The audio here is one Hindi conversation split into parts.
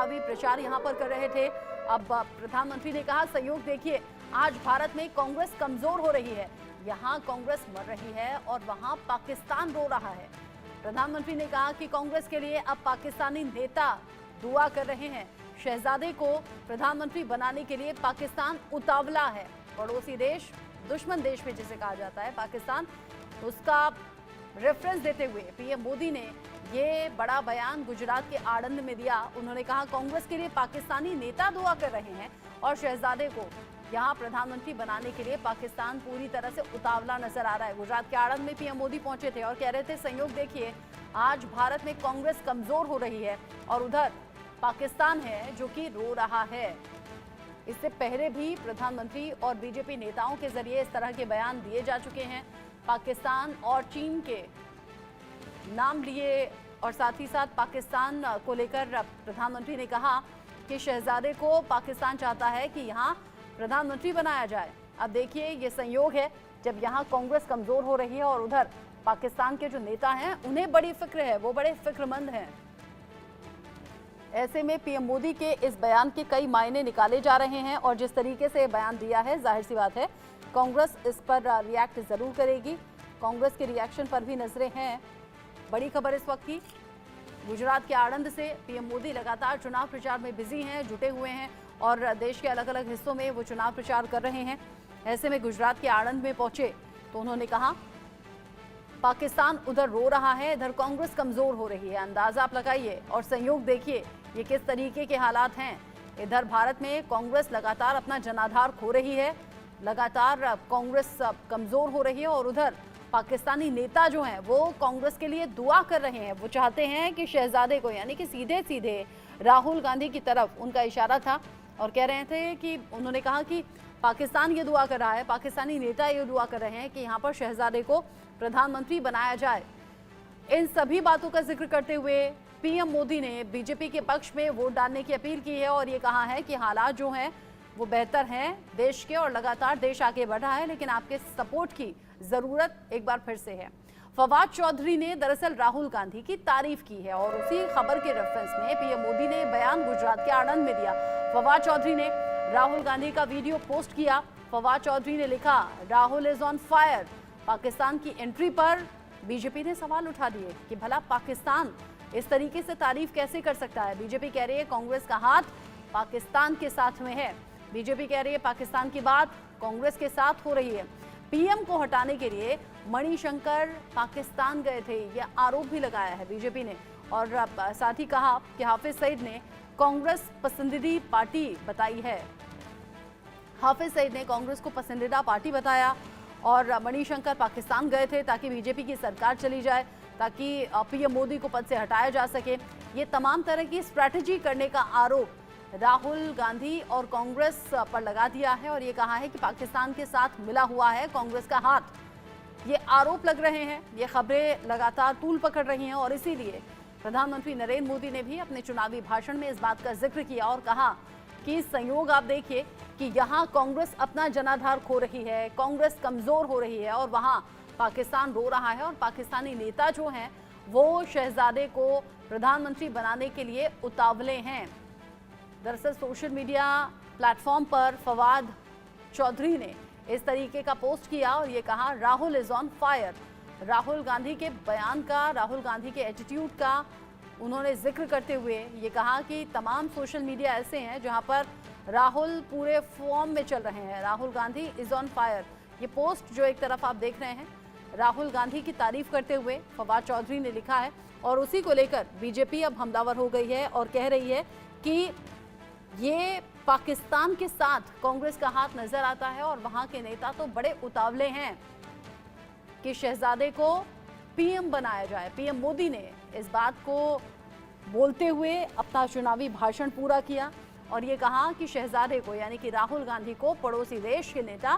चुनावी प्रचार यहां पर कर रहे थे। अब प्रधानमंत्री ने कहा, सहयोग देखिए, आज भारत में कांग्रेस कमजोर हो रही है, यहाँ कांग्रेस मर रही है और वहां पाकिस्तान रो रहा है। प्रधानमंत्री ने कहा कि कांग्रेस के लिए अब पाकिस्तानी नेता दुआ कर रहे हैं। शहजादे को प्रधानमंत्री बनाने के लिए पाकिस्तान उतावला है। पड़ोसी देश, दुश्मन देश में जिसे कहा जाता है पाकिस्तान, उसका रेफरेंस देते हुए पीएम मोदी ने ये बड़ा बयान गुजरात के आणंद में दिया। उन्होंने कहा, कांग्रेस के लिए पाकिस्तानी नेता दुआ कर रहे हैं और शहजादे को यहां प्रधानमंत्री बनाने के लिए पाकिस्तान पूरी तरह से उतावला नजर आ रहा है। गुजरात के आणंद में पीएम मोदी पहुंचे थे और कह रहे थे, संयोग देखिए, आज भारत में कांग्रेस कमजोर हो रही है और उधर पाकिस्तान है जो कि रो रहा है। इससे पहले भी प्रधानमंत्री और बीजेपी नेताओं के जरिए इस तरह के बयान दिए जा चुके हैं। पाकिस्तान और चीन के नाम लिए और साथ ही साथ पाकिस्तान को लेकर प्रधानमंत्री ने कहा कि शहजादे को पाकिस्तान चाहता है कि यहाँ प्रधानमंत्री बनाया जाए। अब देखिए, ये संयोग है जब यहाँ कांग्रेस कमजोर हो रही है और उधर पाकिस्तान के जो नेता हैं उन्हें बड़ी फिक्र है, वो बड़े फिक्रमंद हैं। ऐसे में पीएम मोदी के इस बयान के कई मायने निकाले जा रहे हैं और जिस तरीके से बयान दिया है, जाहिर सी बात है कांग्रेस इस पर रिएक्ट जरूर करेगी। कांग्रेस के रिएक्शन पर भी नजरें हैं। बड़ी खबर इस वक्त की गुजरात के आणंद से, पीएम मोदी लगातार चुनाव प्रचार में बिजी हैं, जुटे हुए हैं और देश के अलग अलग हिस्सों में वो चुनाव प्रचार कर रहे हैं। ऐसे में गुजरात के आणंद में पहुंचे तो उन्होंने कहा, पाकिस्तान उधर रो रहा है, इधर कांग्रेस कमजोर हो रही है। अंदाजा आप लगाइए और संयोग देखिए ये किस तरीके के हालात हैं। इधर भारत में कांग्रेस लगातार अपना जनाधार खो रही है, लगातार कांग्रेस कमजोर हो रही है और उधर पाकिस्तानी नेता जो हैं वो कांग्रेस के लिए दुआ कर रहे हैं। वो चाहते हैं कि शहजादे को, यानी कि सीधे सीधे राहुल गांधी की तरफ उनका इशारा था और कह रहे थे कि उन्होंने कहा कि पाकिस्तान ये दुआ कर रहा है, पाकिस्तानी नेता ये दुआ कर रहे हैं कि यहाँ पर शहजादे को प्रधानमंत्री बनाया जाए। इन सभी बातों का जिक्र करते हुए पीएम मोदी ने बीजेपी के पक्ष में वोट डालने की अपील की है और ये कहा है कि हालात जो हैं वो बेहतर हैं देश के और लगातार देश आगे बढ़ रहा है, लेकिन आपके सपोर्ट की जरूरत एक बार फिर से है। फवाद चौधरी ने दरअसल राहुल गांधी की तारीफ की है और उसी खबर के रेफरेंस में पीएम मोदी ने बयान गुजरात के आणंद में दिया। फवाद चौधरी ने राहुल गांधी का वीडियो पोस्ट किया। फवाद चौधरी ने लिखा, Rahul is on fire. Pakistan की एंट्री पर बीजेपी ने सवाल उठा दिए कि भला पाकिस्तान इस तरीके से तारीफ कैसे कर सकता है। बीजेपी कह रही है कांग्रेस का हाथ पाकिस्तान के साथ में है। बीजेपी कह रही है पाकिस्तान की बात कांग्रेस के साथ हो रही है। पीएम को हटाने के लिए मणिशंकर पाकिस्तान गए थे, यह आरोप भी लगाया है बीजेपी ने और साथ ही कहा कि हाफिज सईद ने कांग्रेस पसंदीदा पार्टी बताई है। हाफिज सईद ने कांग्रेस को पसंदीदा पार्टी बताया और मणिशंकर पाकिस्तान गए थे ताकि बीजेपी की सरकार चली जाए, ताकि पीएम मोदी को पद से हटाया जा सके। ये तमाम तरह की स्ट्रैटेजी करने का आरोप राहुल गांधी और कांग्रेस पर लगा दिया है और ये कहा है कि पाकिस्तान के साथ मिला हुआ है कांग्रेस का हाथ। ये आरोप लग रहे हैं, ये खबरें लगातार तूल पकड़ रही हैं और इसीलिए प्रधानमंत्री नरेंद्र मोदी ने भी अपने चुनावी भाषण में इस बात का जिक्र किया और कहा कि संयोग आप देखिए कि यहाँ कांग्रेस अपना जनाधार खो रही है, कांग्रेस कमजोर हो रही है और वहाँ पाकिस्तान रो रहा है और पाकिस्तानी नेता जो हैं वो शहजादे को प्रधानमंत्री बनाने के लिए उतावले हैं। दरअसल सोशल मीडिया प्लेटफॉर्म पर फवाद चौधरी ने इस तरीके का पोस्ट किया और ये कहा, Rahul is on fire. Rahul Gandhi के बयान का, राहुल गांधी के एटीट्यूड का उन्होंने जिक्र करते हुए ये कहा कि तमाम सोशल मीडिया ऐसे हैं जहां पर राहुल पूरे फॉर्म में चल रहे हैं। Rahul Gandhi is on fire, ये पोस्ट जो एक तरफ आप देख रहे हैं राहुल गांधी की तारीफ करते हुए फवाद चौधरी ने लिखा है और उसी को लेकर बीजेपी अब हमलावर हो गई है और कह रही है कि ये पाकिस्तान के साथ कांग्रेस का हाथ नजर आता है और वहां के नेता तो बड़े उतावले हैं कि शहजादे को पीएम बनाया जाए। पीएम मोदी ने इस बात को बोलते हुए अपना चुनावी भाषण पूरा किया और ये कहा कि शहजादे को, यानी कि राहुल गांधी को पड़ोसी देश के नेता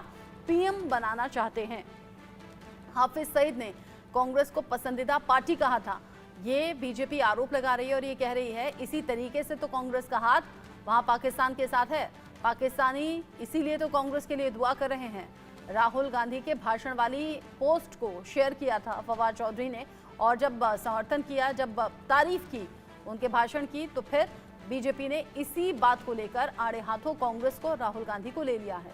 पीएम बनाना चाहते हैं। हाफिज सईद ने कांग्रेस को पसंदीदा पार्टी कहा था। ये बीजेपी आरोप लगा रही है और ये कह रही है इसी तरीके से तो कांग्रेस का हाथ वहां पाकिस्तान के साथ है, पाकिस्तानी इसीलिए तो कांग्रेस के लिए दुआ कर रहे हैं। राहुल गांधी के भाषण वाली पोस्ट को शेयर किया था फवाद चौधरी ने और जब समर्थन किया, जब तारीफ की उनके भाषण की, तो फिर बीजेपी ने इसी बात को लेकर आड़े हाथों कांग्रेस को, राहुल गांधी को ले लिया है।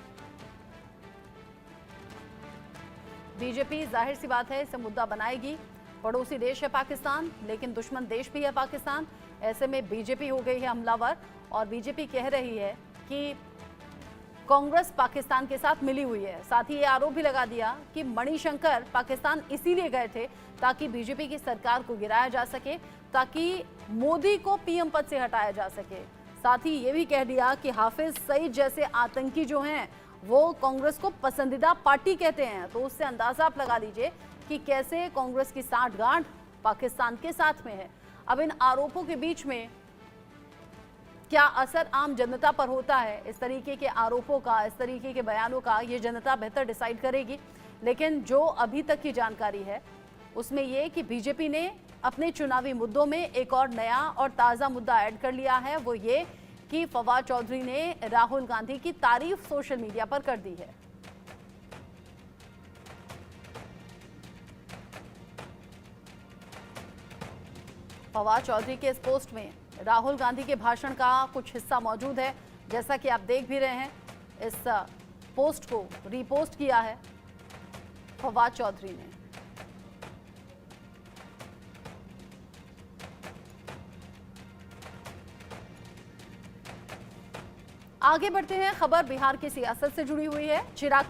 बीजेपी जाहिर सी बात है इसे मुद्दा बनाएगी। पड़ोसी देश है पाकिस्तान, लेकिन दुश्मन देश भी है पाकिस्तान। ऐसे में बीजेपी हो गई है हमलावर और बीजेपी कह रही है कि कांग्रेस पाकिस्तान के साथ मिली हुई है। साथ ही ये आरोप भी लगा दिया कि मणिशंकर पाकिस्तान इसीलिए गए थे ताकि बीजेपी की सरकार को गिराया जा सके, ताकि मोदी को पीएम पद से हटाया जा सके। साथ ही ये भी कह दिया कि हाफिज सईद जैसे आतंकी जो हैं वो कांग्रेस को पसंदीदा पार्टी कहते हैं। तो उससे अंदाजा आप लगा लीजिए कि कैसे कांग्रेस की साठगांठ पाकिस्तान के साथ में है। अब इन आरोपों के बीच में क्या असर आम जनता पर होता है, इस तरीके के आरोपों का, इस तरीके के बयानों का, ये जनता बेहतर डिसाइड करेगी। लेकिन जो अभी तक की जानकारी है उसमें ये कि बीजेपी ने अपने चुनावी मुद्दों में एक और नया और ताज़ा मुद्दा ऐड कर लिया है। वो ये कि फवाद चौधरी ने राहुल गांधी की तारीफ सोशल मीडिया पर कर दी है। फवाद चौधरी के इस पोस्ट में राहुल गांधी के भाषण का कुछ हिस्सा मौजूद है। जैसा कि आप देख भी रहे हैं, इस पोस्ट को रीपोस्ट किया है फवाद चौधरी ने। आगे बढ़ते हैं, खबर बिहार की सियासत से जुड़ी हुई है। चिराग